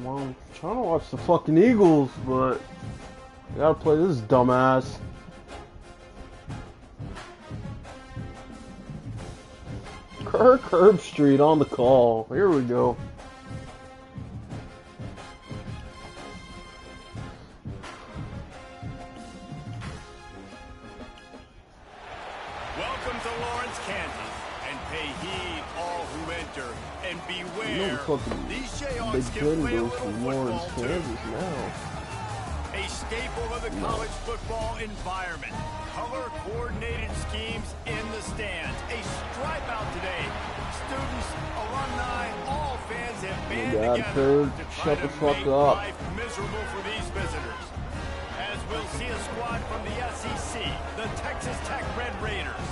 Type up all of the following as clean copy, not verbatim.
Well, I'm trying to watch the fucking Eagles, but I gotta play this dumbass. Herb Street on the call. Here we go. Welcome to Lawrence, Kansas, and pay heed all who enter, and beware. These Jayhawks can play a little football too. Now. A staple of the college football environment. Color-coordinated schemes in the stands. A stripe out today. Students, alumni, all fans have band together to try to make life miserable for these visitors. As we'll see a squad from the SEC, the Texas Tech Red Raiders,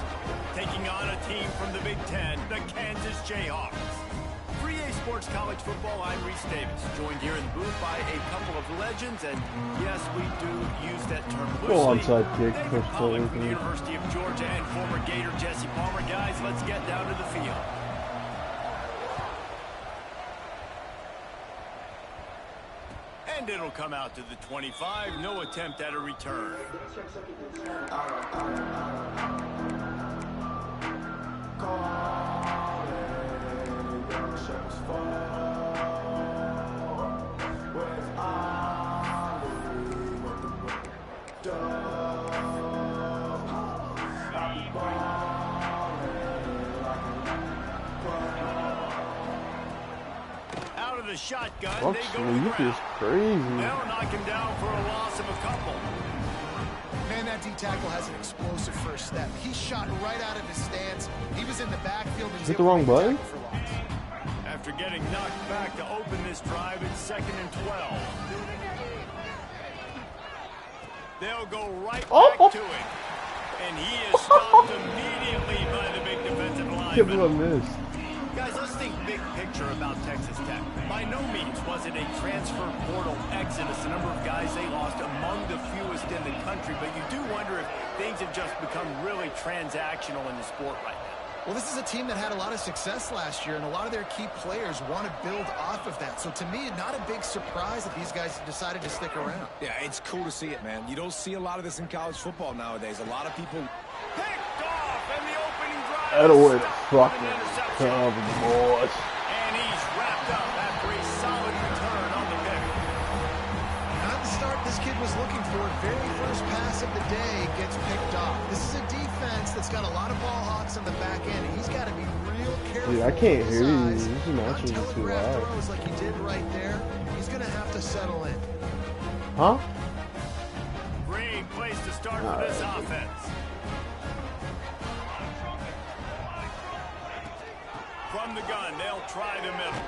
taking on a team from the Big Ten, the Kansas Jayhawks. 3A Sports College Football, I'm Reese Davis, joined here in the booth by a couple of legends, and yes, we do use that term loosely. Onside kick, David Pollock from the University of Georgia and former Gator Jesse Palmer. Guys, let's get down to the field. And it'll come out to the 25, no attempt at a return. Out of the shotgun, they go to the ground. Crazy. They'll knock him down for a loss of a couple. Man, that D-tackle has an explosive first step. He shot right out of his stance. He was in the backfield. Hit the wrong button? After getting knocked back to open this drive, it's 2nd and 12. They'll go right back to it. And he is stopped immediately by the big defensive lineman. Guys, let's think big picture about Texas Tech. By no means was it a transfer portal exodus, the number of guys they lost among the fewest in the country, but you do wonder if things have just become really transactional in the sport right now. Well, this is a team that had a lot of success last year, and a lot of their key players want to build off of that. So to me, not a big surprise that these guys decided to stick around. Yeah, it's cool to see it, man. You don't see a lot of this in college football nowadays. A lot of people... Picked off, and the opening drive... That'll win a fucking cover, boys. And he's wrapped up after a solid return on the pick. Not the start this kid was looking for. Very first pass of the day gets picked off. This is a defense that's got a lot of ball hawks on the back end. He's got to be real careful. Dude, I can't hear you. These are matching too loud. throws like he did right there. He's going to have to settle in. Huh? Great place to start for this offense. From the gun, they'll try the middle.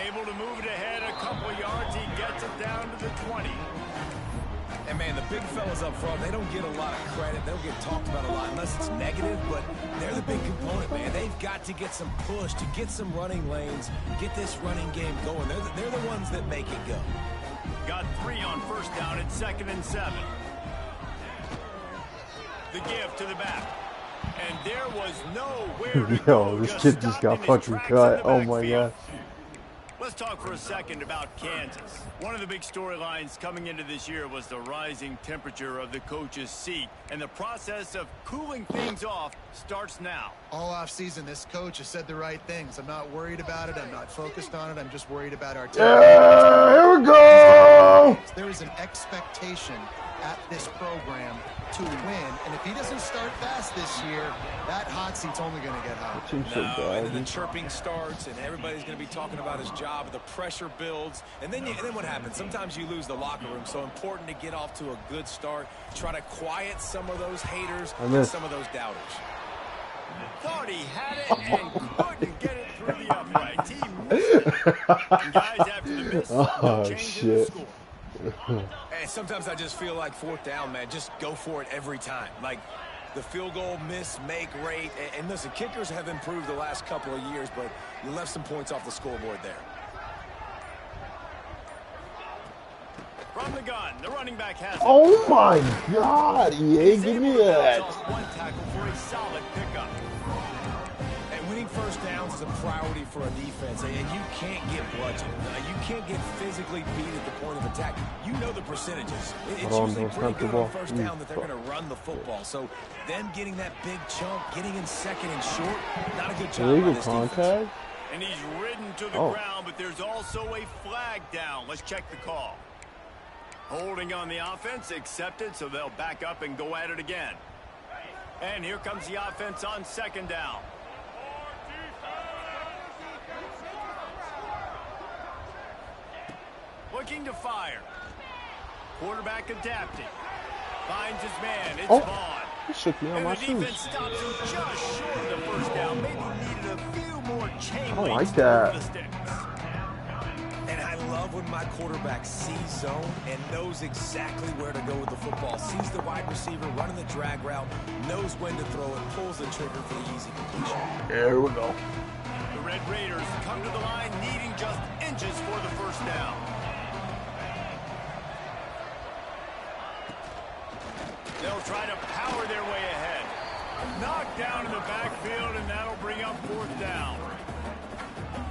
Able to move it ahead a couple yards. He gets it down to the 20. And, man, the big fellas up front, they don't get a lot of credit. They don't get talked about a lot unless it's negative, but they're the big component, man. They've got to get some push, to get some running lanes, get this running game going. They're the ones that make it go. Got 3 on first down at 2nd and 7. The give to the back. And there was nowhere to Yo, this kid just got fucking cut. Oh my god. Let's talk for a second about Kansas. One of the big storylines coming into this year was the rising temperature of the coach's seat. And the process of cooling things off starts now. All offseason, this coach has said the right things. I'm not worried about it. I'm not focused on it. I'm just worried about our team. Yeah, here we go! There is an expectation at this program to win, and if he doesn't start fast this year, that hot seat's only going to get hot. And then the chirping starts, and everybody's going to be talking about his job. The pressure builds, and then what happens? Sometimes you lose the locker room. So important to get off to a good start. Try to quiet some of those haters and some of those doubters. Thought he had it and couldn't get it through the uprights. He missed it. And guys, after the miss, no change in the score. And sometimes I just feel like 4th down, man, just go for it every time. Like the field goal miss, make rate. And listen, kickers have improved the last couple of years, but you left some points off the scoreboard there. From the gun, the running back has it. Oh my god, EA, give me that. One tackle for a solid pickup. And winning first downs is a priority for a defense, and you can't get bludgeoned. You can't get physically beat at the point of attack. You know the percentages. It's Hold on, usually don't pretty snap the good on ball. first down that they're going to run the football. So them getting that big chunk, getting in second and short, not a good job by Illegal this defense. contact? And he's ridden to the ground, but there's also a flag down. Let's check the call. Holding on the offense, accepted, so they'll back up and go at it again. And here comes the offense on second down. Looking to fire. Quarterback adapting. Finds his man. It's Vaughn. He shook me on my And the shoes. defense stops him just short of the first down. Maybe needed a few more chain I don't links like that. to the sticks. And I love when my quarterback sees zone and knows exactly where to go with the football. Sees the wide receiver running the drag route, knows when to throw it, pulls the trigger for the easy completion. There we go. The Red Raiders come to the line needing just inches for the first down. They'll try to power their way ahead. Knocked down in the backfield, and that'll bring up fourth down.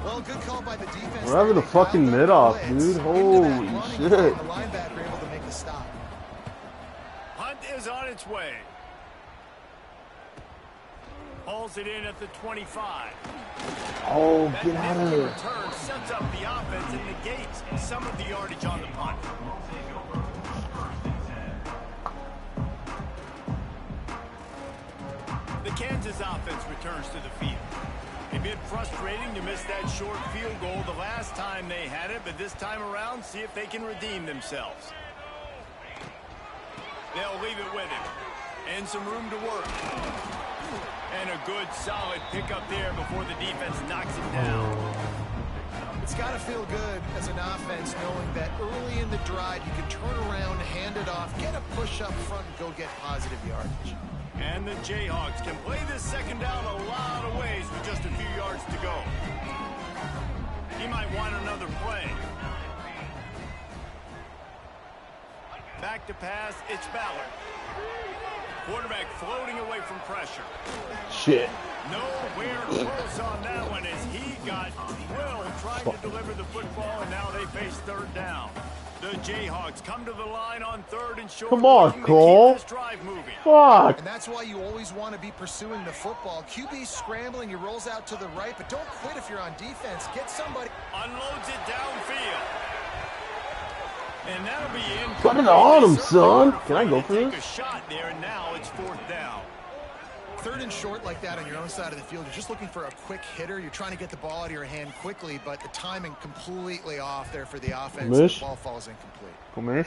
Well, good call by the defense. We're having a fucking mid-off, dude. Holy shit. The linebacker able to make the stop. Hunt is on its way. Hauls it in at the 25. Oh, That get out of nifty here. return sets up the offense and negates some of the yardage on the punt. The Kansas offense returns to the field. A bit frustrating to miss that short field goal the last time they had it, but this time around, see if they can redeem themselves. They'll leave it with him. And some room to work. And a good, solid pickup there before the defense knocks it down. It's got to feel good as an offense knowing that early in the drive you can turn around, hand it off, get a push up front, and go get positive yardage. And the Jayhawks can play this second down a lot of ways with just a few yards to go. He might want another play. Back to pass, it's Ballard. Quarterback floating away from pressure. Shit. Nowhere close on that one as he got drilled trying to deliver the football, and now they face third down. The Jayhawks come to the line on third and short. Come on, looking to Cole. keep this drive moving. Fuck. And that's why you always want to be pursuing the football. QB scrambling, he rolls out to the right, but don't quit if you're on defense. Get somebody. Unloads it downfield. And that'll be in. Put it on him, son. Can I go for Take a this? shot there, and now it's fourth down. Third and short like that on your own side of the field, you're just looking for a quick hitter. You're trying to get the ball out of your hand quickly, but the timing completely off there for the offense. Mish. The ball falls incomplete. Comish.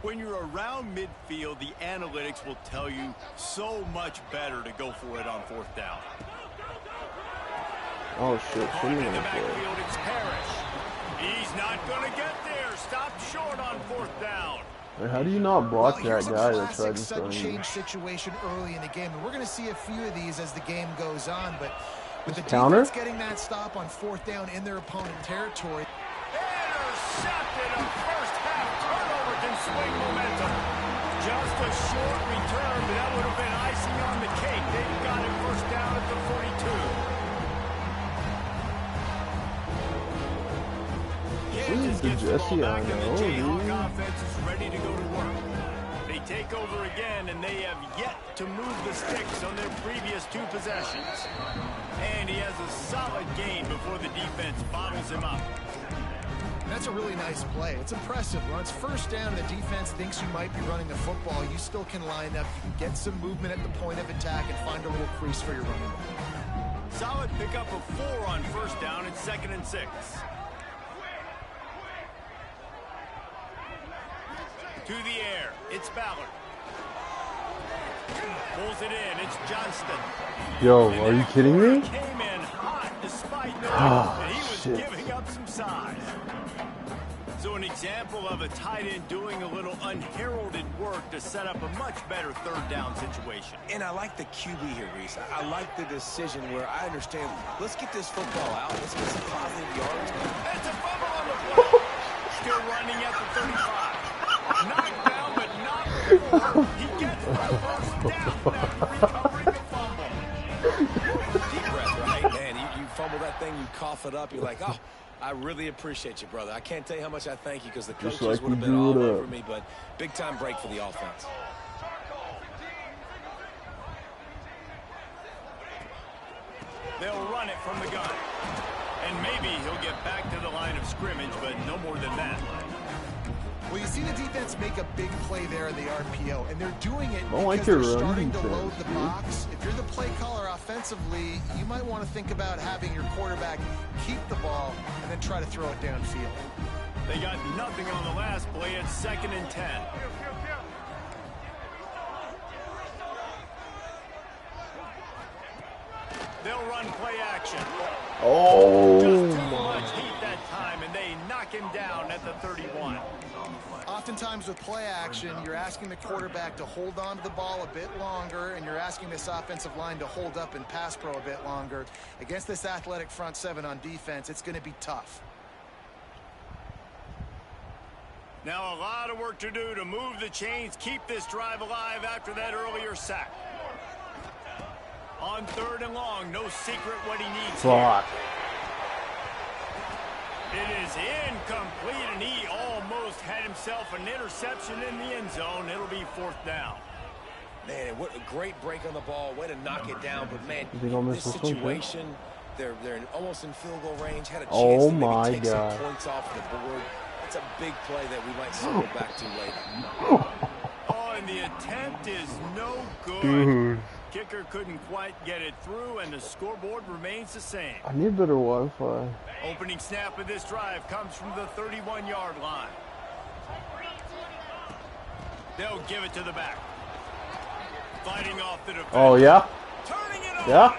When you're around midfield, the analytics will tell you so much better to go for it on fourth down. Oh shit. Caught Shouldn't in the have played. backfield, it's Parrish. He's not going to get there. Stopped short on fourth down. Hey, how do you not block that Here's a guy that classic tried to sudden stun you? change situation early in the game, and we're going to see a few of these as the game goes on. But with the Counter? defense getting that stop on fourth down in their opponent territory, Intercepted. A first half turnover can swing momentum. Just a short return, but that would have been icing on the cake. They've got it first down at the 42. Kansas the gets the ball Jesse back, I and the know, Jayhawk dude. offense is ready to go to work. They take over again, and they have yet to move the sticks on their previous two possessions. And he has a solid gain before the defense bottles him up. that's a really nice play. It's impressive. When it's first down and the defense thinks you might be running the football, you still can line up. You can get some movement at the point of attack and find a little crease for your running back. Solid pickup of 4 on first down and 2nd and 6. To the air, it's Ballard. Pulls it in, it's Johnston. Yo, are you kidding me? Came in hot despite knowing Ah, that he was shit. giving up some size. So an example of a tight end doing a little unheralded work to set up a much better third down situation. And I like the QB here, Reese. I like the decision where I understand, let's get this football out. Let's get some positive yards. It's a fumble on the play. Still running at the 35. Knocked down, but not before. He gets the first down after recovering the fumble. that thing, you cough it up. You're like, oh, I really appreciate you, brother. I can't tell you how much I thank you because the Just coaches like would have we been all do it over me, but big-time break for the offense. They'll run it from the gun. And maybe he'll get back to the line of scrimmage, but no more than that. Well, you see the defense make a big play there in the RPO, and they're doing it don't like because your they're run starting to defense, load the dude. box. If you're the play caller offensively, you might want to think about having your quarterback keep the ball and then try to throw it downfield. They got nothing on the last play. It's 2nd and 10. They'll run play action. Oh Just too my. much heat that time, and they knock him down at the 31. Oftentimes with play action, you're asking the quarterback to hold on to the ball a bit longer, and you're asking this offensive line to hold up and pass pro a bit longer. Against this athletic front seven on defense, it's going to be tough. Now a lot of work to do to move the chains, keep this drive alive after that earlier sack. On 3rd and long, no secret what he needs Fuck. here. It is incomplete, and he almost had himself an interception in the end zone. It'll be 4th down. Man, what a great break on the ball. Way to knock it down. But, man, Is he gonna miss this this one, too? situation, they're almost in field goal range. Had a chance Oh to maybe my take God. some points off the board. It's a big play that we might circle back to later. Oh, and the attempt is no good. Dude. Kicker couldn't quite get it through, and the scoreboard remains the same. I need better Wi-Fi. Opening snap of this drive comes from the 31-yard line. They'll give it to the back. Fighting off the defense. Oh yeah? Turning it over. Yeah?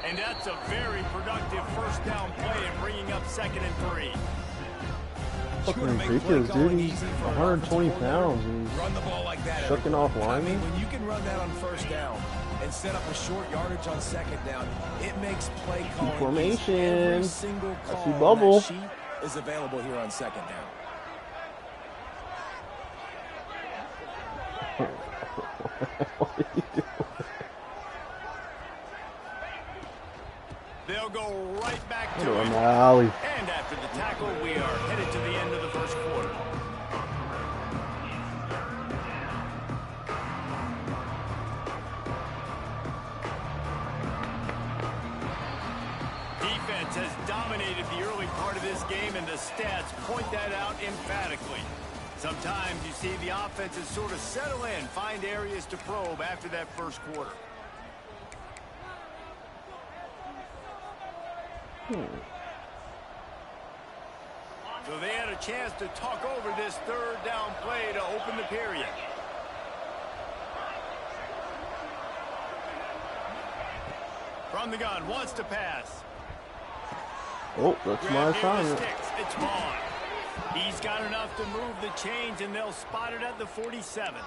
And that's a very productive 1st down play and bringing up 2nd and 3. Fucking Should've made play ridiculous, calling dude. He's easy for an 120 offensive pounds. coordinator. He's Run the ball like that. shucking off I mean, linemen. when you can run that on 1st down and set up a short yardage on 2nd down, it makes play calling Formation. easy. Every single I call see on bubble. that sheet is available here on 2nd down. What are you doing? They'll go right back Put to it on it. the alley. And after the tackle, we are headed to the end of the 1st quarter. Defense has dominated the early part of this game, and the stats point that out emphatically. Sometimes you see the offenses sort of settle in, find areas to probe after that 1st quarter. So they had a chance to talk over this 3rd down play to open the period. From the gun, wants to pass. Oh, that's my Grabbed near the assignment. sticks. It's Vaughn. He's got enough to move the chains, and they'll spot it at the 47.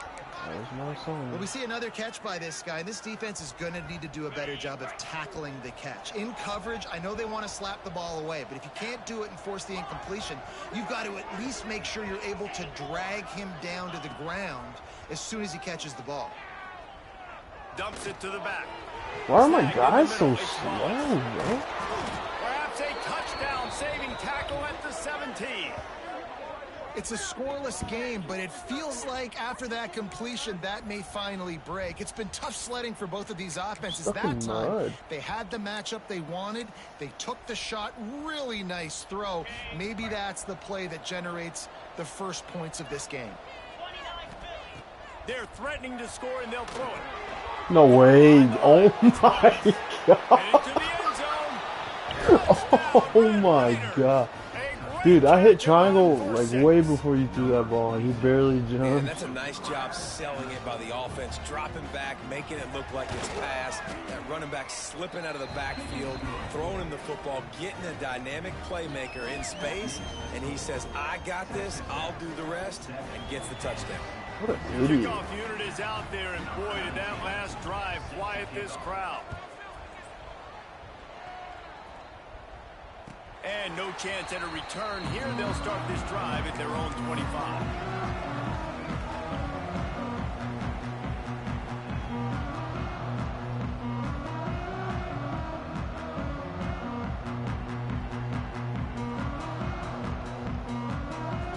That's my Well, assignment. we see another catch by this guy. This defense is going to need to do a better job of tackling the catch. In coverage, I know they want to slap the ball away, but if you can't do it and force the incompletion, you've got to at least make sure you're able to drag him down to the ground as soon as he catches the ball. Dumps it to the back. Why are my Snag in the guys so middle. It's slow, Wallace. bro? Perhaps a touchdown-saving tackle at the 17. It's a scoreless game, but it feels like after that completion, that may finally break. It's been tough sledding for both of these offenses. Stuck in That time, mud. they had the matchup they wanted. They took the shot. Really nice throw. Maybe that's the play that generates the first points of this game. They're threatening to score, and they'll throw it. No way. Oh my And into god. the end zone. Oh my god. Dude, I hit triangle like way before you threw that ball, and he barely And jumped. that's a nice job selling it by the offense, dropping back, making it look like it's pass. That running back slipping out of the backfield, throwing him the football, getting a dynamic playmaker in space, and he says, I got this, I'll do the rest, and gets the touchdown. What an idiot. Kickoff unit is out there, and boy, did that last drive quiet this crowd. And no chance at a return here. They'll start this drive at their own 25.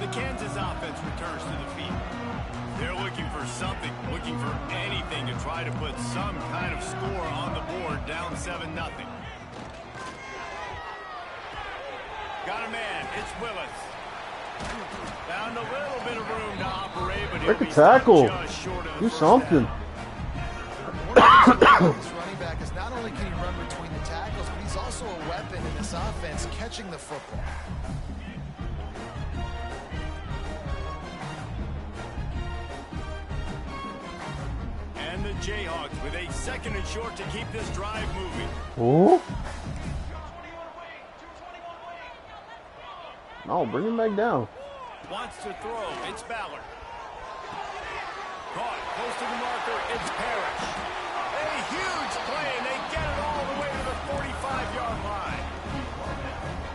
The Kansas offense returns to the field. They're looking for something, looking for anything to try to put some kind of score on the board, down 7-0. Got a man, it's Willis. Found a little bit of room to operate, but break a tackle. Do something. This running back is not only can he run between the tackles, but he's also a weapon in this offense, catching the football. And the Jayhawks with a 2nd and short to keep this drive moving. Oh. No, bring him back down. Wants to throw. It's Ballard. Caught close to the marker. It's Parrish. A huge play, and they get it all the way to the 45-yard line.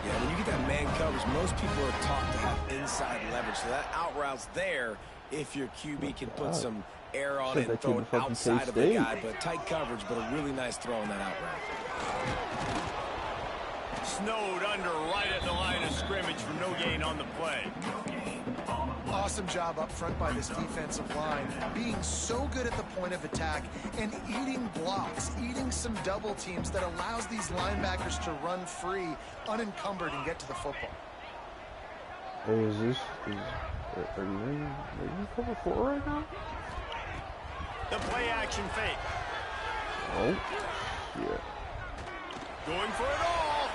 Yeah, when you get that man coverage, most people are taught to have inside leverage. So that out route's there if your QB can put some air on it and throw it outside of the guy. But tight coverage, but a really nice throw on that out route. Snowed under right at the line of scrimmage for no gain on the play. Awesome job up front by this defensive line, being so good at the point of attack and eating blocks, eating some double teams that allows these linebackers to run free, unencumbered, and get to the football. Hey, are you cover 4 right now? The play action fake. Oh, shit. Going for it all.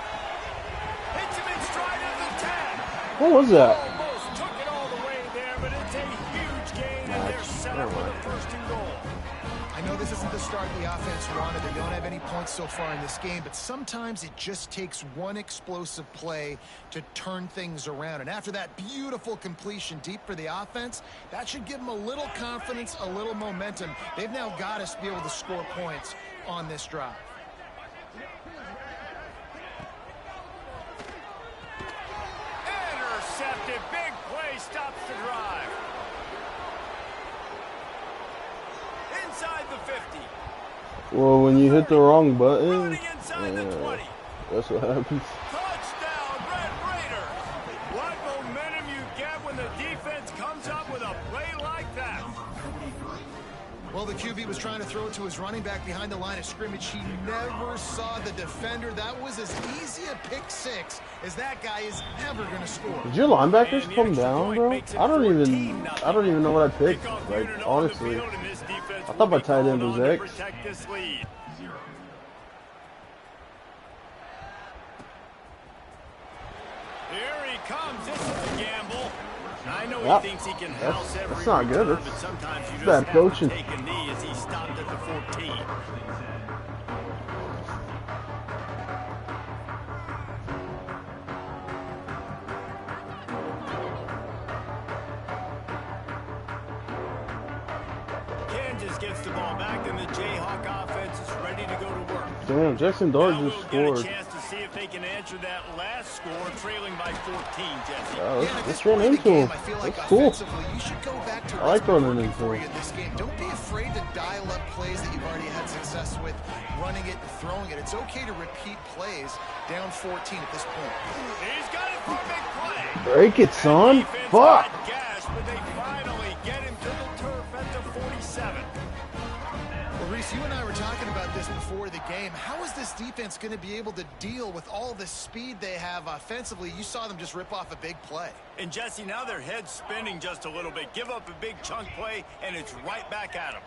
Hits him in stride at the 10. What was that? Almost took it all the way there, but it's a huge gain, and they're set up for the 1st and goal. I know this isn't the start the offense wanted. They don't have any points so far in this game, but sometimes it just takes one explosive play to turn things around. And after that beautiful completion deep for the offense, that should give them a little confidence, a little momentum. They've now got to be able to score points on this drive. Intercepted. Big play stops the drive. Inside the 50. Well, when you hit the wrong button, Running inside the 20. that's what happens. Touchdown, Red Raiders. What momentum you get when the defense comes up with a play like that. Well, the QB was trying to throw it to his running back behind the line of scrimmage. He never saw the defender. That was as easy a pick 6 as that guy is ever going to score. Did your linebackers come down, bro? I don't even know what I picked. Like, honestly, I thought my tight end was X. Here he comes. This is a gamble. I know Yep. he thinks he can house every That's not good. return, but sometimes you just bad have coaching. to take a knee as he stopped at the 14. Kansas gets the ball back, and the Jayhawk offense is ready to go to work. Damn, Jackson Dart Now just we'll scored. get a chance to see if they can answer that last score, trailing by 14, Jesse. Let's run into him. I feel That's like cool. offensively, you should go back to I like running into for him. you in this game. Don't be afraid to dial up plays that you've already had success with, running it and throwing it. It's okay to repeat plays down 14 at this point. He's got it for a big play. Break it, son. Defense Fuck. got gas, but they finally get him to the turf at the 47. Well, Reese, you and I were talking about this before the game. How is this defense going to be able to deal with all the speed they have offensively? You saw them just rip off a big play. And Jesse, now their head's spinning just a little bit. Give up a big chunk play, and it's right back at him.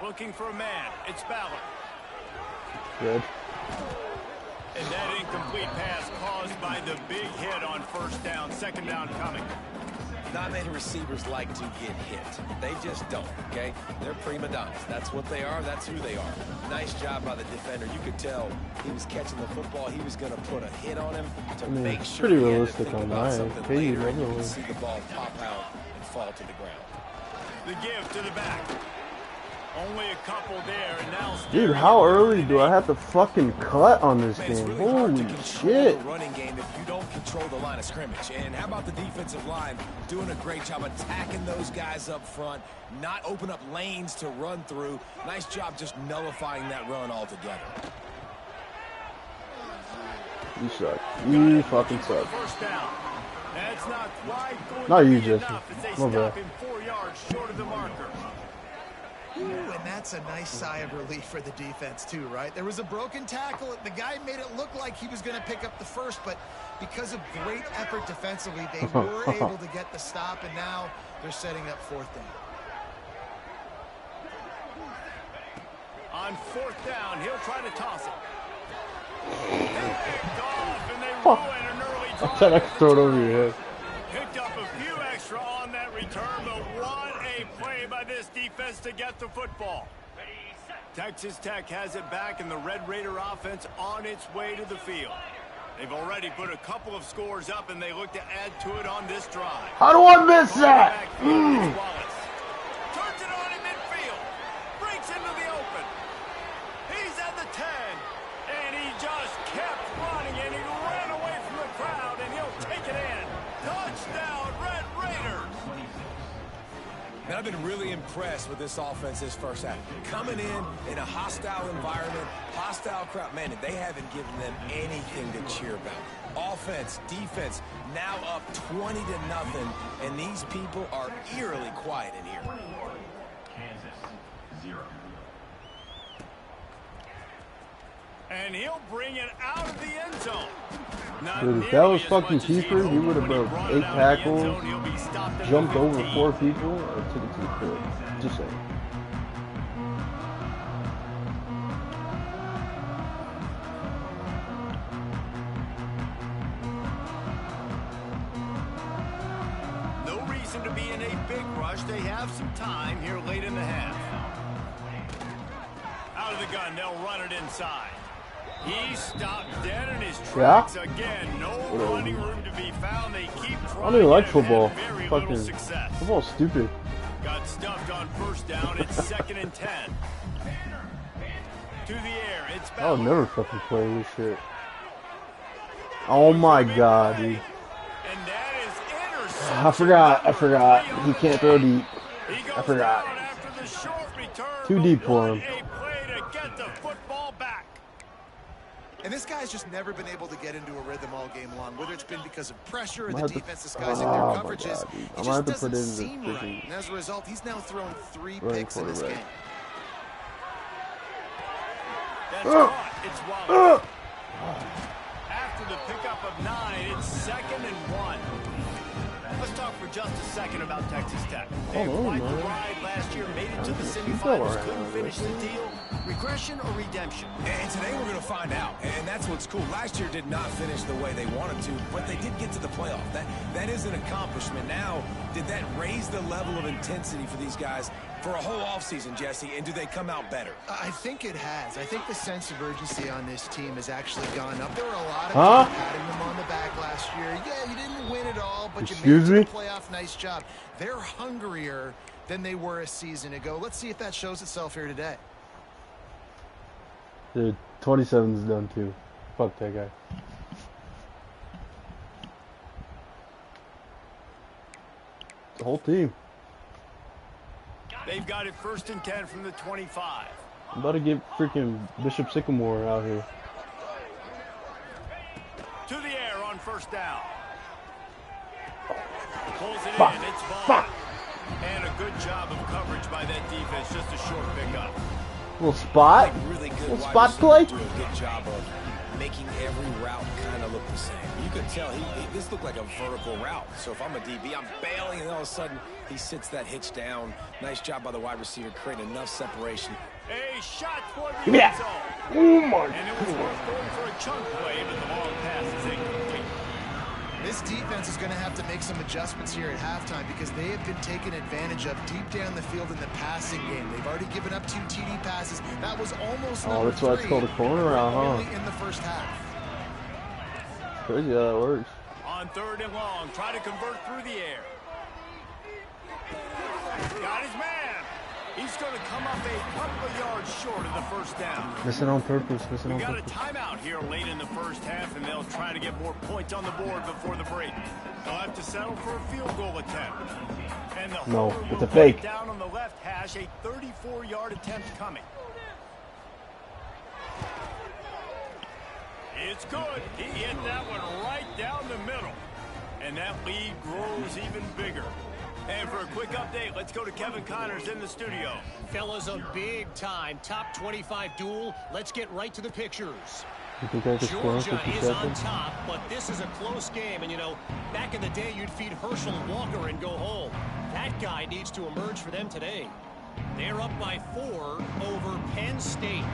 Looking for a man. It's Ballard. Good. And that incomplete pass caused by the big hit on 1st down. 2nd down coming. Not many receivers like to get hit. They just don't, okay? They're prima donnas. That's what they are. That's who they are. Nice job by the defender. You could tell he was catching the football. He was going to put a hit on him to make sure pretty he had to realistic think on about that. something Okay, later, and you regularly. can see the ball pop out and fall to the ground. The give to the back. Only a couple there, and now Dude, how early do I have to fucking cut on this Man, it's game? really hard to Holy control shit. the running game if you don't control the line of scrimmage. And how about the defensive line doing a great job attacking those guys up front, not open up lanes to run through. Nice job just nullifying that run altogether. You suck. You fucking suck. 1st down. That's not quite going Not to you, be Jesse. enough as they My stop bad. him 4 yards short of the marker. Ooh, and that's a nice sigh of relief for the defense too, right? There was a broken tackle. The guy made it look like he was going to pick up the first, but because of great effort defensively, they were able to get the stop, and now they're setting up 4th down. On 4th down, he'll try to toss it. Picked off, and they Fuck. ruin an early I drive. said I could throw it over your head. Picked up a few extra on that return, but what a play by this defense to get the football. Texas Tech has it back, and the Red Raider offense on its way to the field. They've already put a couple of scores up, and they look to add to it on this drive. How do I miss that? Turns it on in midfield. Breaks into the open. He's at the 10. And he just kept running, and he ran away from the crowd, and he'll take it in. Touchdown, Red Raiders. And I've been really impressed with this offense this first half. Coming in a hostile environment, hostile crowd. Man, they haven't given them anything to cheer about. Offense, defense, now up 20-0, and these people are eerily quiet in here. Kansas, 0. And he'll bring it out of the end zone. Not Dude, if that was nearly as fucking much as he Keeper, he hoped would have when he broke brought 8 it out of the end tackles, zone. He'll be stopped at the jumped over 15. 4 people, and took it to the field. Just saying. No reason to be in a big rush. They have some time here late in the half. Out of the gun, they'll run it inside. He stopped dead in his tracks again. No running room to be found. They keep trying. I don't even like and football. have very little Fucking success. football's stupid. Got stuffed on 1st down. It's 2nd and 10. To the air. It's I'll Ballard. never fucking play this shit. Oh my god, dude. And that is interception. I forgot. He can't throw deep. He goes I forgot. down after the short return, Too but deep for what him. a play to get the football back. And this guy's just never been able to get into a rhythm all game long, whether it's been because of pressure or I'm the gonna have to- defense disguising oh their my coverages. God, dude. It I'm gonna just have to doesn't put in the seem right. freaking And as a result, he's now thrown 3 running picks in this quarterback. game. That's caught. It's Wallace. After the pickup of 9, it's 2nd and 1. Let's talk for just a second about Texas Tech. They Hold on, quite the man. ride last year, made it to the Keep semifinals, going. couldn't finish the deal. Regression or redemption? And today we're going to find out, and that's what's cool. Last year did not finish the way they wanted to, but they did get to the playoff. That is an accomplishment. Now, did that raise the level of intensity for these guys for a whole offseason, Jesse, and do they come out better? I think it has. I think the sense of urgency on this team has actually gone up. There were a lot of Huh? people patting them on the back last year. Yeah, you didn't win it all, but Excuse you made me? it to the playoff. Nice job. They're hungrier than they were a season ago. Let's see if that shows itself here today. Dude, 27's done too. Fuck that guy. The whole team. They've got it 1st and 10 from the 25. I'm about to get freaking Bishop Sycamore out here. To the air on 1st down. Pulls it Fuck. in. It's ball. Fuck. And a good job of coverage by that defense. Just a short pickup. Little spot. Really good Little wide spot receivers play. do a good job of making every route kind of look the same. You could tell this looked like a vertical route. So if I'm a DB, I'm bailing, and all of a sudden he sits that hitch down. Nice job by the wide receiver, creating enough separation. A shot toward the Give me end that. zone. Oh my And it was worth going for a chunk play, but the long pass is incomplete. This defense is going to have to make some adjustments here at halftime because they have been taken advantage of deep down the field in the passing game. They've already given up 2 TD passes. That was almost number that's why it's 3. called a corner route, huh? Only in the first half. Crazy how that works. On 3rd and long, try to convert through the air. Got his man. He's going to come up a couple of yards short of the 1st down. Missing on purpose. Missing We on got a purpose. timeout here late in the 1st half, and they'll try to get more points on the board before the break. They'll have to settle for a field goal attempt. And the No, holder it's will a fake. put down on the left hash, a 34-yard attempt coming. It's good. He hit that one right down the middle. And that lead grows even bigger. And for a quick update, let's go to Kevin Connors in the studio. Fellas, a big-time top 25 duel. Let's get right to the pictures. You think I could score in Georgia 50 is on seconds? top, but this is a close game. And, you know, back in the day, you'd feed Herschel Walker and go home. That guy needs to emerge for them today. They're up by 4 over Penn State.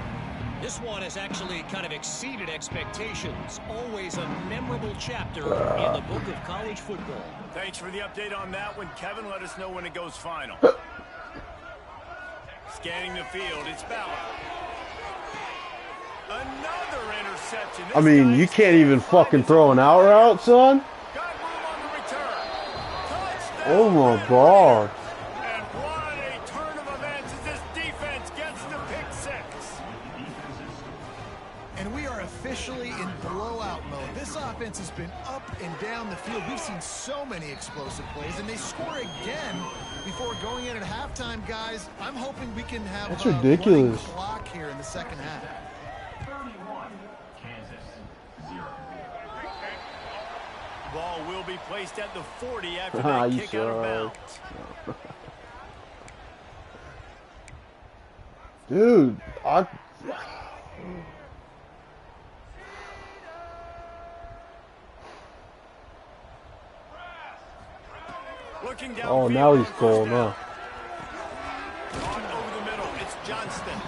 This one has actually kind of exceeded expectations. Always a memorable chapter in the book of college football. Thanks for the update on that one, Kevin. Let us know when it goes final. Scanning the field, it's Bauer. Another interception. I mean, you can't even fucking throw an out route, son. Got room on the return. Touchdown. Oh my god. And what a turn of events as this defense gets the pick 6. And we are officially in blowout mode. This offense has been up and down the field. We've seen so many explosive plays, and they score again before going in at halftime, guys. I'm hoping we can have That's a ridiculous. running clock here in the second half. Ball will be placed at the 40 after Ah, they you kick out of bounds. Dude, Looking down oh, field now on he's first cold down. now. On over the middle, it's Johnston.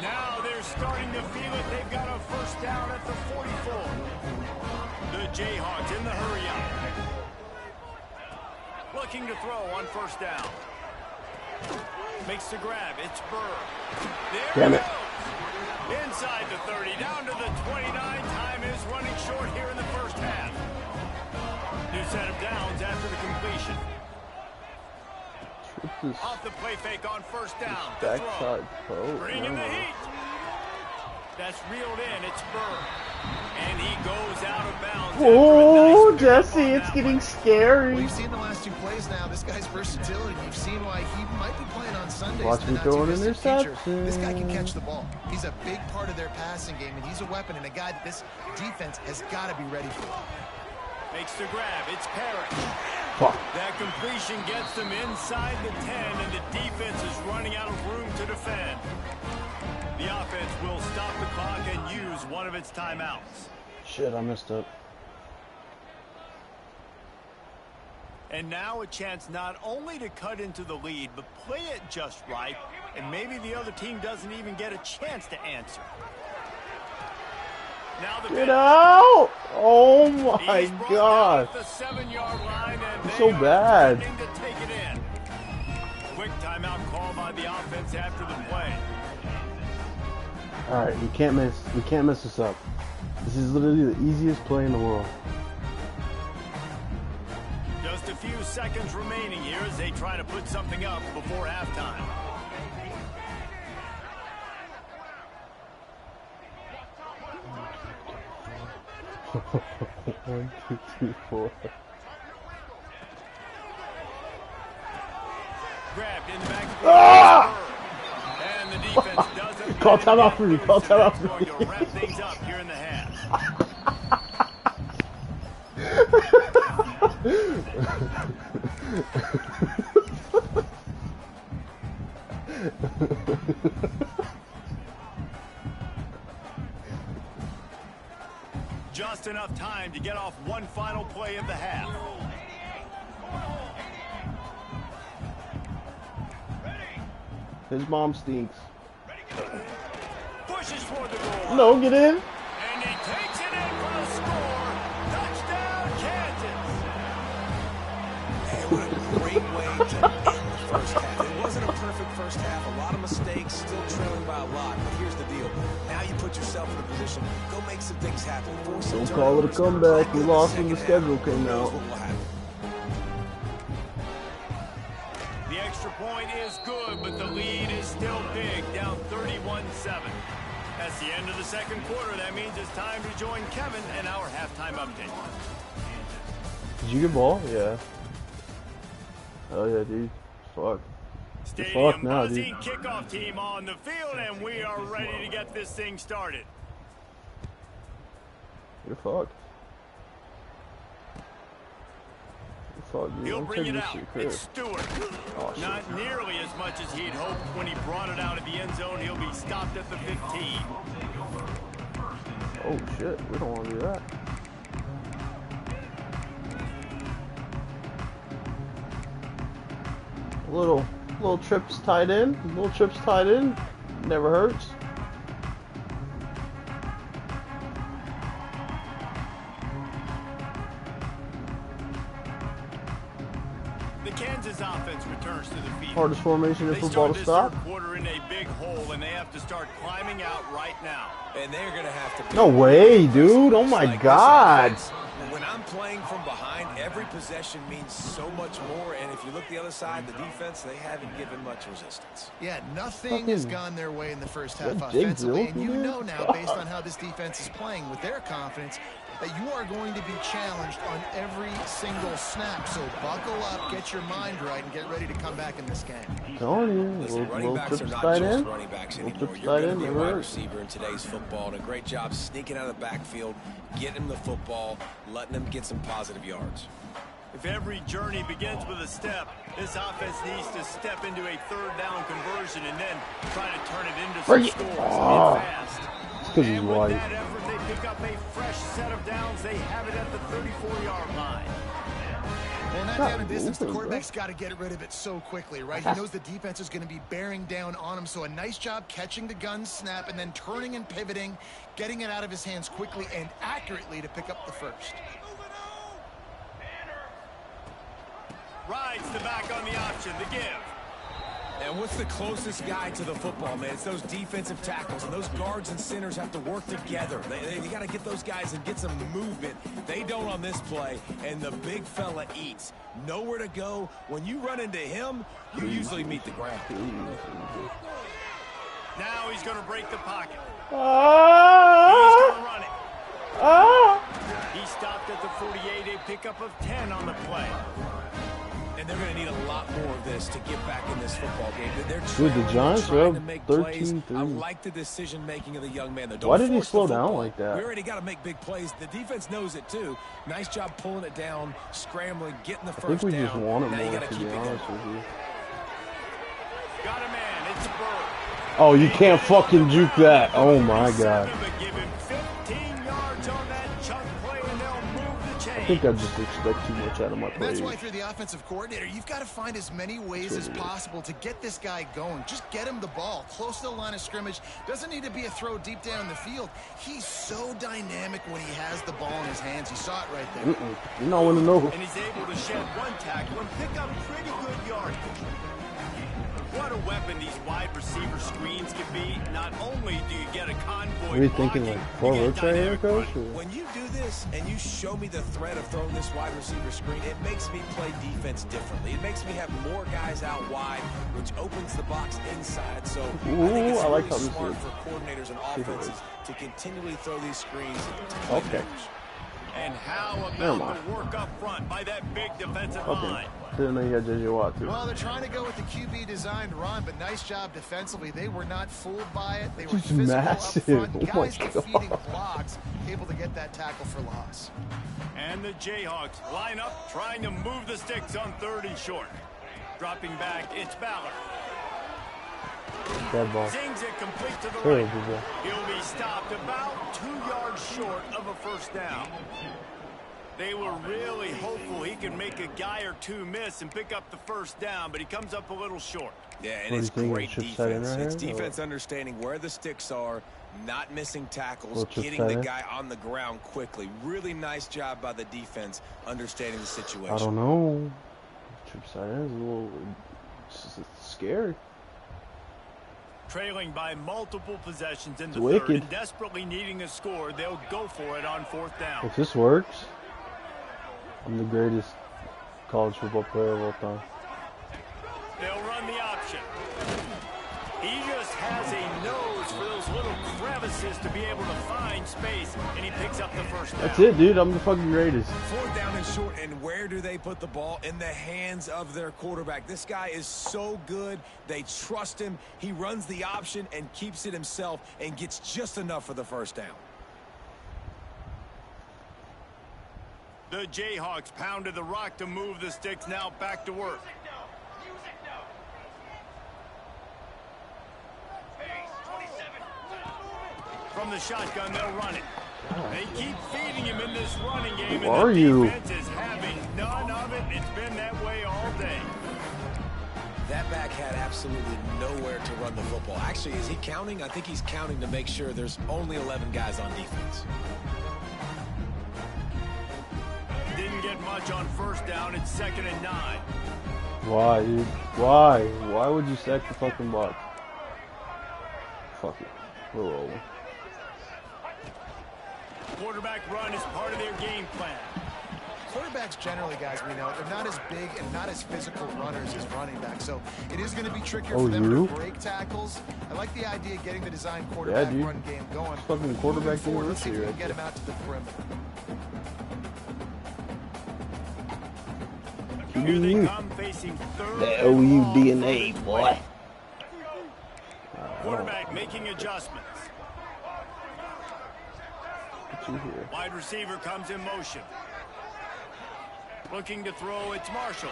Now they're starting to feel it. They've got a first down at the 44. The Jayhawks in the hurry up. Looking to throw on first down. Makes the grab. It's Burr. There Damn he it. goes. Inside the 30, down to the 29. Time is running short here in the first half. New set of downs after the completion. Off the play fake on first down. The throw. Backside pro. Bringing the heat. That's reeled in. It's Burr. And he goes out of bounds. Oh, Nice Jesse, pickup on it's that getting one. scary. Well, you've seen the last 2 plays now. This guy's versatility. You've seen why he might be playing on Sundays. Watch in the me throw an not-too-distant future. interception. This guy can catch the ball. He's a big part of their passing game, and he's a weapon and a guy that this defense has got to be ready for. Makes the grab. It's Parrish. Fuck. That completion gets them inside the 10, and the defense is running out of room to defend. The offense will stop the clock and use one of its timeouts. Shit, I messed up. And now a chance not only to cut into the lead, but play it just right, and maybe the other team doesn't even get a chance to answer. Now the Get out! Oh my He's brought god. down at the 7-yard line, and It's they so are bad. threatening to take it in. Quick timeout call by the offense after the play. Alright, we can't mess this up. This is literally the easiest play in the world. Just a few seconds remaining here as they try to put something up before halftime. One, two, three, four. Grabbed in the back. Ah! And the defense doesn't. Call timeout for me. Call timeout for Going me. to wrap things up here in the half. Just enough time to get off one final play of the half. His mom stinks. Pushes toward the goal. No, get in. And he takes it in for the score. Touchdown, Kansas. And what a great way to end the first half. It wasn't a perfect first half. A lot of mistakes, still trailing by a lot. But here's the deal. Now you put yourself in a position. Go make some things happen. Force some Don't call it a turnovers. comeback. We Good lost when the second schedule half. came Who knows out. what will happen. The extra point is good, but the lead is still big, down 31-7. That's the end of the second quarter. That means it's time to join Kevin and our halftime update. Did you get ball? Yeah. Oh yeah, dude. Fuck. Stadium Fuck now, buzzing, dude. kickoff team on the field, and we are ready to get this thing started. You're fucked. fuck, dude? He'll I'm bring taking it this out. shit, Chris. It's Stewart. Oh, shit. Not nearly as much as he'd hoped when he brought it out of the end zone. He'll be stopped at the 15. Oh, shit. We don't want to do that. Little trips tied in. Little trips tied in. Never hurts. The Kansas offense returns to the field. Hardest formation in They football start to this stop. third quarter in a big hole, and they have to start climbing out right now. And they're going to have to... No way, dude. Oh, my God. When I'm playing from behind, every possession means so much more. And if you look the other side, the defense, they haven't given much resistance. Yeah, nothing has gone their way in the first half That Jake offensively. Zill, And you dude? know now, based on how this defense is playing with their confidence, that you are going to be challenged on every single snap. So buckle up, get your mind right, and get ready to come back in this game. Telling you, Listen, running little backs are trips not tied just in. running backs Little anymore. trips You're tied going to in. be a Never wide hurts. receiver in today's football. And a great job sneaking out of the backfield, getting him the football, letting him get some positive yards. If every journey begins with a step, this offense needs to step into a third down conversion and then try to turn it into some scores and fast. Because he's And with white. that effort, they pick up a fresh set of downs. They have it at the 34-yard line. And that Not down in distance, the moving, bro. quarterback's got to get rid of it so quickly, right? He knows the defense is going to be bearing down on him, so a nice job catching the gun snap and then turning and pivoting, getting it out of his hands quickly and accurately to pick up the first. Rides the back on the option, the give. And what's the closest guy to the football, man? It's those defensive tackles, and those guards and centers have to work together. They got to get those guys and get some movement. They don't on this play, and the big fella eats. Nowhere to go. When you run into him, you usually meet the ground. Now he's going to break the pocket. He's Ah! going to run it. Ah! He stopped at the 48, a pickup of 10 on the play. And they're going to need a lot more of this to get back in this football game. They're Dude, the Giants are trying up to make plays. 13-3. I like the decision-making of the young man. Don't Why did he force the slow down football. like that? We already got to make big plays. The defense knows it, too. Nice job pulling it down, scrambling, getting the I first think we down. just want it Now you more, got to to be keep it honest going. with you. Got a man, it's Bird. Oh, you can't fucking juke that. Oh, my God. But give him 15 yards on that chunk play, and they'll move the chain. I think I just expect too much out of my And that's plays. why if you're the offensive coordinator, you've got to find as many ways as possible to get this guy going. Just get him the ball close to the line of scrimmage. Doesn't need to be a throw deep down the field. He's so dynamic when he has the ball in his hands. You saw it right there. You know when to know. And he's able to shed one tackle and pick up pretty good yardage. What a weapon these wide receiver screens can be. Not only do you get a convoy Are you thinking blocking, like 4 you get routes right here, dynamic coach? running. or- When you do this and you show me the threat of throwing this wide receiver screen, it makes me play defense differently. It makes me have more guys out wide, which opens the box inside. So I think it's Ooh, I like really how this smart is. for coordinators and offenses to continually throw these screens to Okay. playmakers. And how Never about mind. the work up front by that big defensive Okay. line? Didn't know you had JJ Watt, too. Well, they're trying to go with the QB-designed run, but nice job defensively. They were not fooled by it. They were He's physical massive. up front. Oh my Guys God. defeating blocks, able to get that tackle for loss. And the Jayhawks line up, trying to move the sticks on 3rd and short. Dropping back, it's Ballard. Bad ball. Zings it complete to the Terrible right. ball. He'll be stopped about 2 yards short of a first down. They were really hopeful he could make a guy or two miss and pick up the first down, but he comes up a little short. Yeah, and What it's do you think, great chip side in defense. right It's here, or defense understanding where the sticks are, not missing tackles, Little chip getting side the in? guy on the ground quickly. Really nice job by the defense understanding the situation. I don't know. Trip side is a little it's scary. Trailing by multiple possessions in the It's third wicked. and desperately needing a score, they'll go for it on 4th down. If this works, I'm the greatest college football player of all time. They'll run the option. He just has a nose for those little crevices to be able to find space, and he picks up the first down. That's it, dude. I'm the fucking greatest. 4th down and short, and where do they put the ball? In the hands of their quarterback. This guy is so good. They trust him. He runs the option and keeps it himself and gets just enough for the first down. The Jayhawks pounded the rock to move the sticks, now back to work. From the shotgun, they'll run it. They keep feeding him in this running game, and the defense is having none of it. It's been that way all day. That back had absolutely nowhere to run the football. Actually, is he counting? I think he's counting to make sure there's only 11 guys on defense. Didn't get much on first down. It's 2nd and 9. Why, dude? Why? Why would you sack the fucking block? Fuck it. We're rolling. Quarterback run is part of their game plan. Quarterbacks generally, guys, we know, they're not as big and not as physical runners as running backs, so it is going to be trickier for them to break tackles. I like the idea of getting the design quarterback run game going. Fucking quarterback thing. Let's see if we can get him out to the perimeter. Here they come, facing third. The OU DNA, boy. Quarterback making adjustments. Wide receiver comes in motion. Looking to throw, it's Marshall.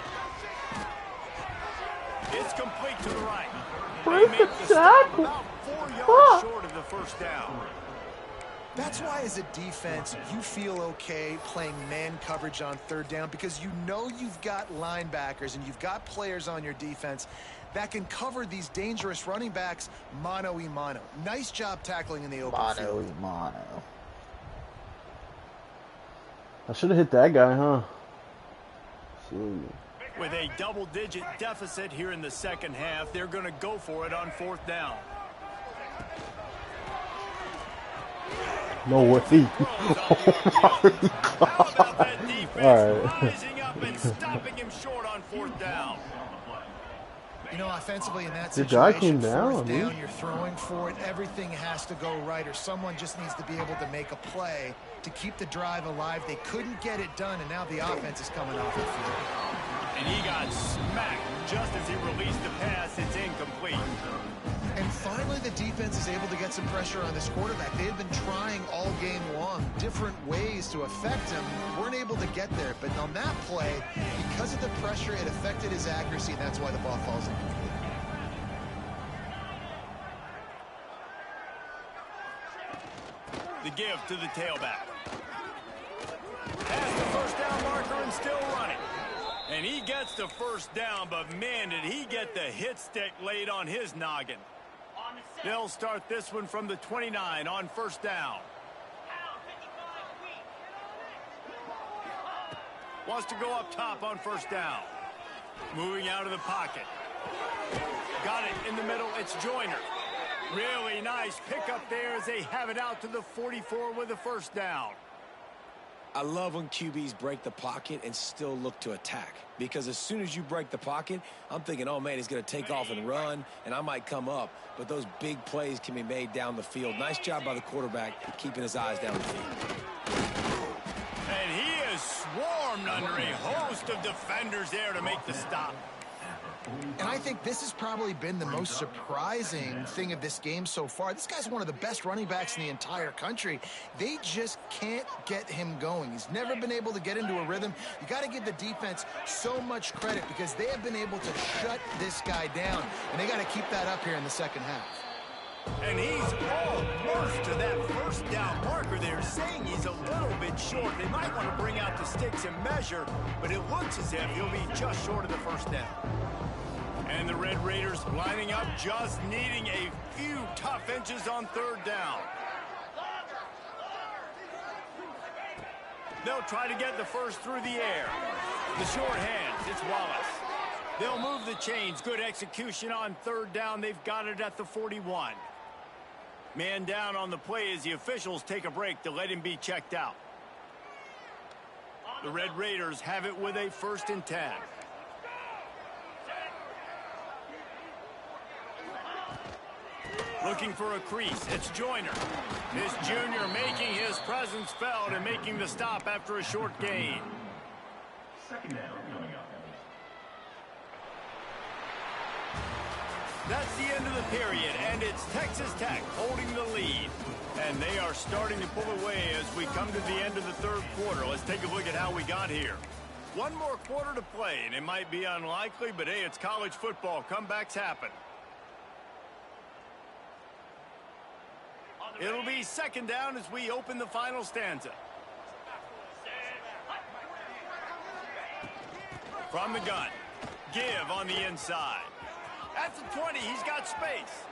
It's complete to the right. They make the stop about 4 yards short of the first down. That's why, as a defense, you feel okay playing man coverage on third down, because you know you've got linebackers and you've got players on your defense that can cover these dangerous running backs mano-y-mano. Nice job tackling in the open field. Mano. I should have hit that guy, huh? With a double-digit deficit here in the second half, they're going to go for it on 4th down. No way. How about that defense rising up and stopping him short on 4th down? You know, offensively in that the guy came situation, down, fourth down, you're throwing for it. Everything has to go right, or someone just needs to be able to make a play to keep the drive alive. They couldn't get it done, and now the offense is coming off the field. And he got smacked just as he released the pass. It's incomplete. And finally, the defense is able to get some pressure on this quarterback. They had been trying all game long different ways to affect him. Weren't able to get there. But on that play, because of the pressure, it affected his accuracy, and that's why the ball falls incomplete. The give to the tailback. Past the first down marker and still running. And he gets the first down, but man, did he get the hit stick laid on his noggin. They'll start this one from the 29 on first down. Wants to go up top on first down. Moving out of the pocket. Got it in the middle. It's Joyner. Really nice pickup there as they have it out to the 44 with a first down. I love when QBs break the pocket and still look to attack, because as soon as you break the pocket, I'm thinking, oh man, he's going to take off and run, and I might come up. But those big plays can be made down the field. Nice job by the quarterback keeping his eyes down the field. And he is swarmed under a host of defenders there to make the stop. And I think this has probably been the most surprising thing of this game so far. This guy's one of the best running backs in the entire country. They just can't get him going. He's never been able to get into a rhythm. You got to give the defense so much credit, because they have been able to shut this guy down, and they got to keep that up here in the second half. And he's almost to that first down marker there, saying he's a little bit short. They might want to bring out the sticks and measure, but it looks as if he'll be just short of the first down. And the Red Raiders lining up, just needing a few tough inches on third down. They'll try to get the first through the air. The short hands, it's Wallace. They'll move the chains. Good execution on third down. They've got it at the 41. Man down on the play as the officials take a break to let him be checked out. The Red Raiders have it with a 1st and 10. Looking for a crease. It's Joyner. This junior making his presence felt and making the stop after a short gain. Second down coming up. That's the end of the period, and it's Texas Tech holding the lead And they are starting to pull away as we come to the end of the third quarter. Let's take a look at how we got here. One more quarter to play, and it might be unlikely, but hey, it's college football. Comebacks happen. It'll be second down as we open the final stanza. From the gun. Give on the inside. At the 20, he's got space.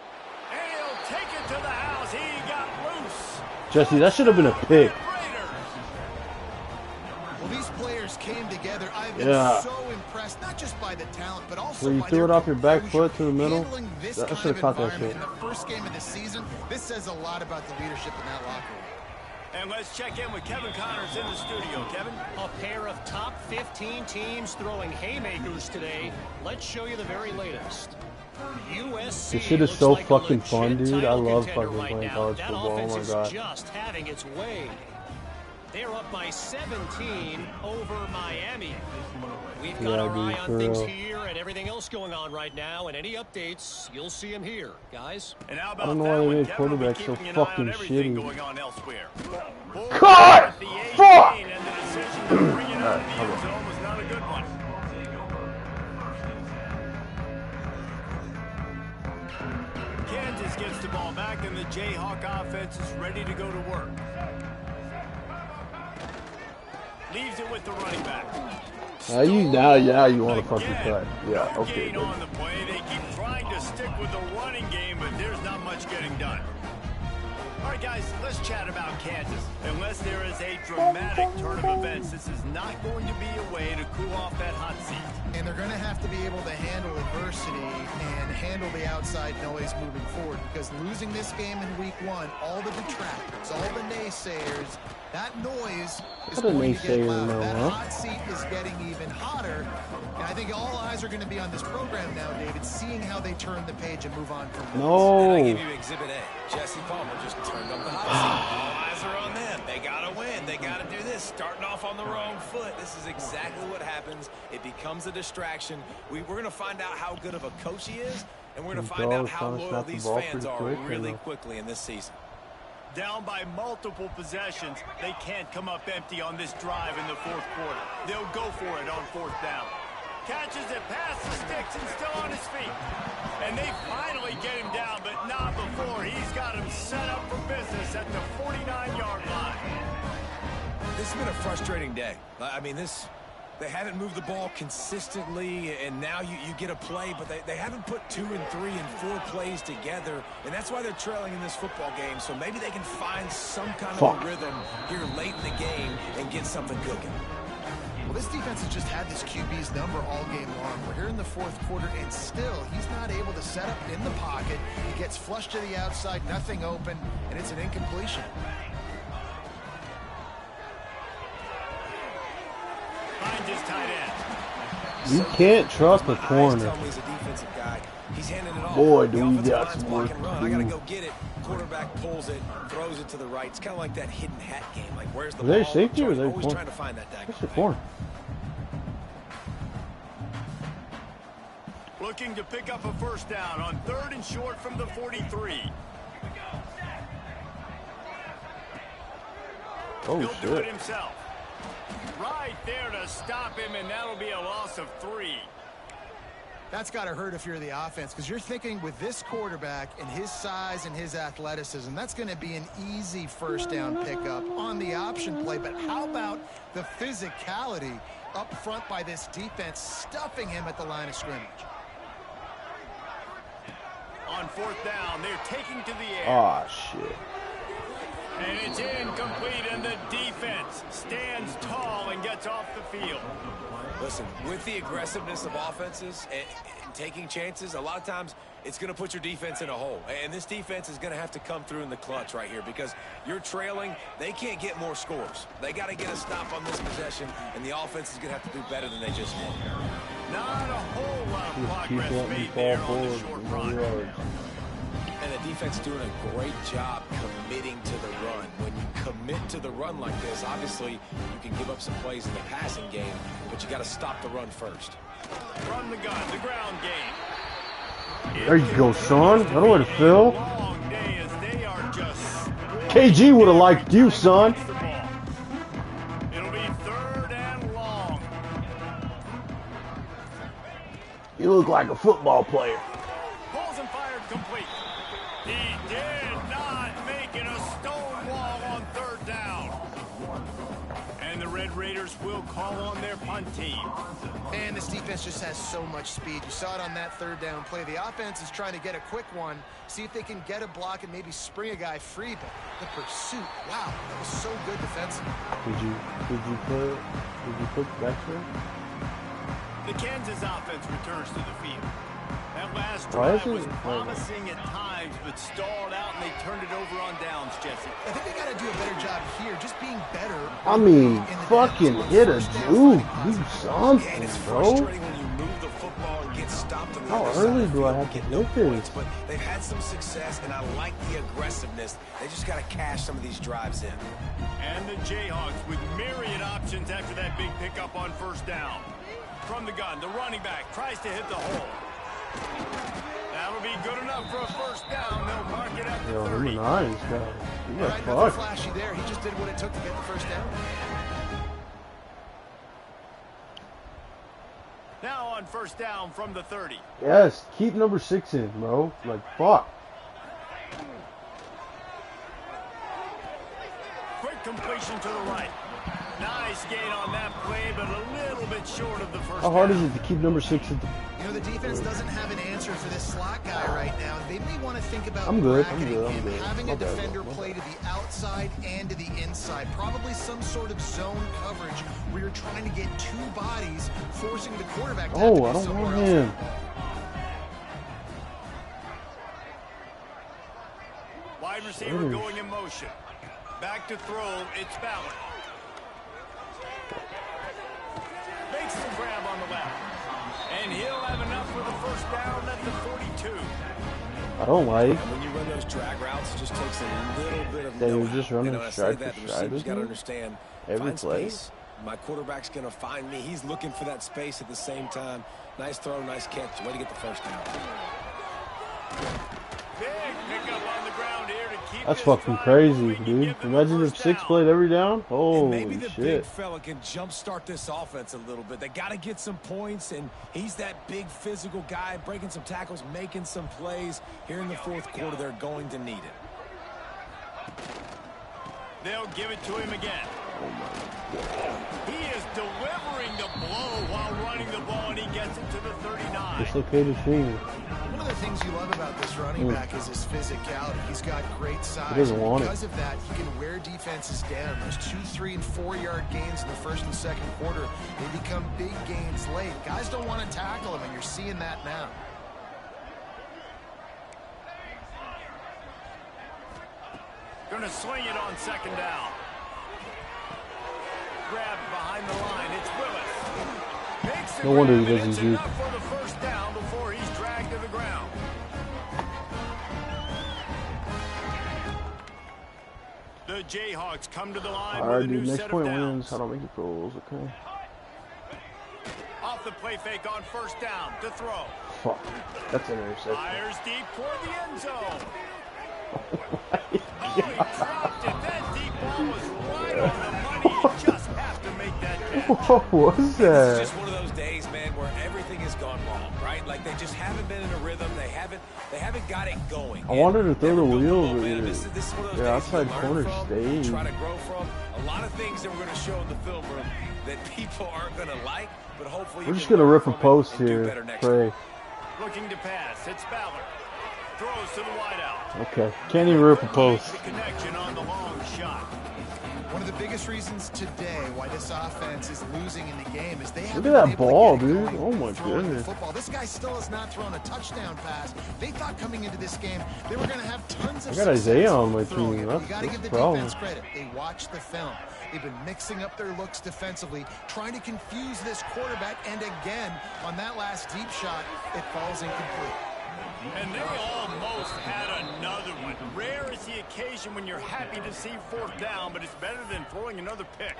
And he'll take it to the house. He got loose. Jesse, that should have been a pick. Well, these players came together. I've been so impressed, not just by the talent, but also when you by threw it off your back foot to the middle. I should have caught that shit. In the first game of the season, this says a lot about the leadership in that locker room. And let's check in with Kevin Connors in the studio. Kevin? A pair of top 15 teams throwing haymakers today. Let's show you the very latest. USC. This shit is so like fucking fun, dude. I love fucking right playing now. college that football. Oh my is god. Just having its way. They're up by 17 over Miami. We've got our eye on things here and everything else going on right now, and any updates, you'll see them here, guys. And how I about don't know why they made quarterbacks so fucking shitty. Going on elsewhere. Cut! Fuck! And the decision to bring it out of the end zone was not a good one. Kansas gets the ball back, and the Jayhawk offense is ready to go to work. Leaves it with the running back. Now you want to fucking cut. Yeah, okay. On the play. They keep trying to stick with the running game, but there's not much getting done. All right, guys, let's chat about Kansas. Unless there is a dramatic turn of events, this is not going to be a way to cool off that hot seat. And they're going to have to be able to handle adversity and handle the outside noise moving forward, because losing this game in week one, all the detractors, all the naysayers, that noise is going to get louder. That hot seat is getting even hotter. And I think all eyes are going to be on this program now, David, seeing how they turn the page and move on from this. And I give you Exhibit A. Jesse Palmer just turned up the hot seat. All eyes are on them. They got to win. They got to do this. Starting off on the wrong foot. This is exactly what happens. It becomes a distraction. We're going to find out how good of a coach he is, and we're going to find out how loyal these fans are really quickly in this season. Down by multiple possessions, they can't come up empty on this drive in the fourth quarter. They'll go for it on fourth down. Catches it past the sticks and still on his feet. And they finally get him down, but not before. He's got him set up for business at the 49-yard line. This has been a frustrating day. I mean, they haven't moved the ball consistently, and now you get a play, but they haven't put 2 and 3 and 4 plays together, and that's why they're trailing in this football game. So maybe they can find some kind of a rhythm here late in the game and get something cooking. Well, this defense has just had this QB's number all game long. We're here in the fourth quarter, and still he's not able to set up in the pocket. He gets flushed to the outside, nothing open, and it's an incompletion. Finds his tight end. You can't trust the corner. He's a defensive guy. He's handing it off. Boy, do we got some work to do. I gotta go get it. Quarterback pulls it, throws it to the right. It's kind of like that hidden hat game. Like, where's the ball? Are they safety or are they always trying to find that That's the corner. Looking to pick up a first down on 3rd and short from the 43. Oh, He'll do it shit. himself. Right there to stop him, and that'll be a loss of 3. That's got to hurt if you're the offense, because you're thinking with this quarterback and his size and his athleticism, that's going to be an easy first down pickup on the option play. But how about the physicality up front by this defense, stuffing him at the line of scrimmage? On 4th down, they're taking to the air. Oh, shit. And it's incomplete, and the defense stands tall and gets off the field. Listen, with the aggressiveness of offenses and taking chances, a lot of times it's going to put your defense in a hole. And this defense is going to have to come through in the clutch right here, because you're trailing. They can't get more scores. They got to get a stop on this possession, and the offense is going to have to do better than they just did. Not a whole lot of progress made there on the short run. And the defense doing a great job committing to the run. When you commit to the run like this, obviously you can give up some plays in the passing game, but you got to stop the run first. From the gun, the ground game. There you go, son. I don't want to fill. Long day as they are just KG would have liked you, son. It'll be 3rd and long. You look like a football player. Pulls and fired complete. He did not make it a stone wall on 3rd down. And the Red Raiders will call on their punt team. Man, this defense just has so much speed. You saw it on that 3rd down play. The offense is trying to get a quick one, see if they can get a block and maybe spring a guy free. But the pursuit, wow, that was so good defensively. Did you put back there? The Kansas offense returns to the field. That last Why drive is was it- promising at times, but stalled out, and they turned it over on downs, Jesse. I think they got to do a better job here, just being better. I mean, in the fucking downs. hit a First down, dude. finding Do positive. And something, it's bro. frustrating when you move the football and get stopped on the How other side early of the do I field have and to get no hit this? points, but they've had some success, and I like the aggressiveness. They just got to cash some of these drives in. And the Jayhawks with myriad options after that big pickup on 1st down. From the gun, the running back tries to hit the hole. That'll be good enough for a 1st down. They'll mark it at the Yo, 30. number 9's got. You All got right, nothing fucked. flashy there. He just did what it took to get the 1st down. Now on 1st down from the 30. Yes, keep number 6 in, bro. Like, fuck. Quick completion to the right. Nice gain on that play, but a little bit short of the 1st How hard down. is it to keep number 6 at the... You know, the defense doesn't have an answer for this slot guy right now. They may want to think about I'm good, bracketing I'm him, good. having My a bad, defender my play to the outside and to the inside. Probably some sort of zone coverage where you're trying to get 2 bodies, forcing the quarterback to have to Oh, I be don't somewhere want else. him. Wide receiver going in motion. Back to throw, it's Ballard. Makes the grab on the left. And he'll have enough for the 1st down at the 42. I don't like. And when you run those drag routes, it just takes a little bit of They were know-how. just running You know, I say stride that, for the stride receiver's with got to me? understand, Every find play? space. My quarterback's going to find me. He's looking for that space at the same time. Nice throw, nice catch. Way to get the 1st down. Big pickup on the ground here to keep That's this fucking drive crazy, moving. You dude. give them a Imagine if 1st 6 down. played every down. And maybe Holy the big shit. fella can jumpstart this offense a little bit. They got to get some points, and he's that big physical guy, breaking some tackles, making some plays. Here in the 4th quarter, they're going to need it. They'll give it to him again. He is delivering the blow while running the ball, and he gets it to the 39. Dislocated finger. One of the things you love about this running back is his physicality. He's got great size. He doesn't want it. Because of that, he can wear defenses down. Those 2, 3, and 4-yard gains in the 1st and 2nd quarter, they become big gains late. Guys don't want to tackle him, and you're seeing that now. Going to swing it on 2nd down. Grabbed behind the line. It's Willis. Makes the No wonder he grab, and doesn't it's juke. enough for the 1st down before he's dragged to the ground. The Jayhawks come to the line Alright, with a new dude. Next set of point downs. wins. How do I make it for rules? Okay. Off the play fake on 1st down to throw. Fuck. That's an interception. Fires deep toward the end zone. Oh, he dropped it. That deep ball was right on the money. You just have to make that catch. What was This is that? just one of those days, man, where everything has gone wrong, right? Like they just haven't been in a rhythm. They haven't got it going. I wanted to throw the Never built wheels, momentum. but This is one of those yeah, days you outside learn corner from, stage. Try to grow from. A lot of things that we're going to show in the film room that people aren't going to like, but hopefully We're you just can gonna learn rip a from it post and do here. better next Pray. time. Looking to pass. It's Ballard. Throws to the wideout. Okay. Can't even rip a post. The connection on the long shot. One of the biggest reasons today why this offense is losing in the game is they Look haven't at that been able to ball, get it dude. going Oh my throwing the goodness. football. This guy still has not thrown a touchdown pass. They thought coming into this game they were going to have tons of I got Isaiah success on my throwing team. it. That's You got to the give the problem. defense credit. They watched the film. They've been mixing up their looks defensively, trying to confuse this quarterback. And again, on that last deep shot, it falls incomplete. And they almost had another one. Rare is the occasion when you're happy to see 4th down, but it's better than throwing another pick.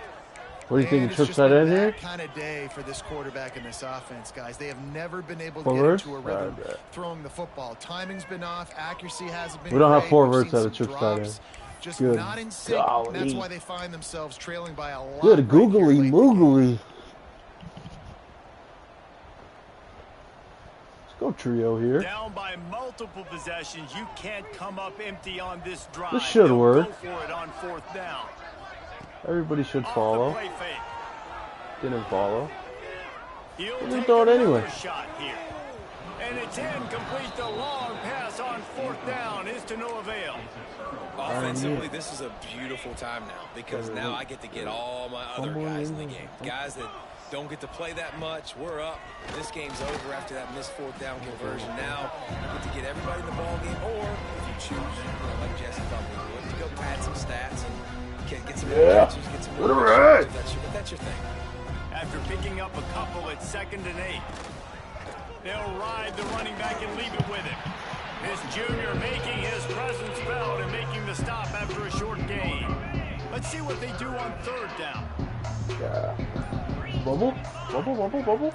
What do you think? And He it's took just that been in here? that kind of day for this quarterback and this offense, guys. They have never been able to Four get verts? into a rhythm Alright, bet. throwing the football. Timing's been off. Accuracy hasn't been We don't have great. 4 We've verts seen out of some trips tight drops. Just Good not in sync. golly. That's why they find themselves trailing by a lot. Good right googly here late. moogly. Let's go trio here. Down by multiple possessions, you can't come up empty on this drive. This should They'll work. Go for it on 4th down. Everybody should Off follow. the play fake. Didn't follow. He'll Let me take throw it another anyway. shot here. And it's incomplete. The long pass on 4th down is to no avail. Offensively, this is a beautiful time now because now I get to get all my other guys in the game. Guys that don't get to play that much. We're up. This game's over after that missed 4th down conversion. Now you get to get everybody in the ball game, or if you choose, like Jesse thought we would, to go pad some stats and get some matches, get some if that's your thing. After picking up a couple at 2nd and 8. They'll ride the running back and leave it with him. This junior making his presence felt and making the stop after a short gain. Let's see what they do on 3rd down. Bubble, bubble, bubble, bubble.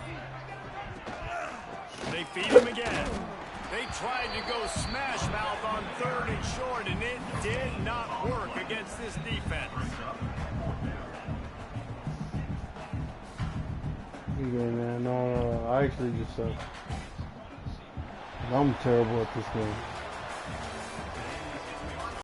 They feed him again. They tried to go smash mouth on 3rd and short, and it did not work against this defense. Good game, man. No, I actually just I'm terrible at this game.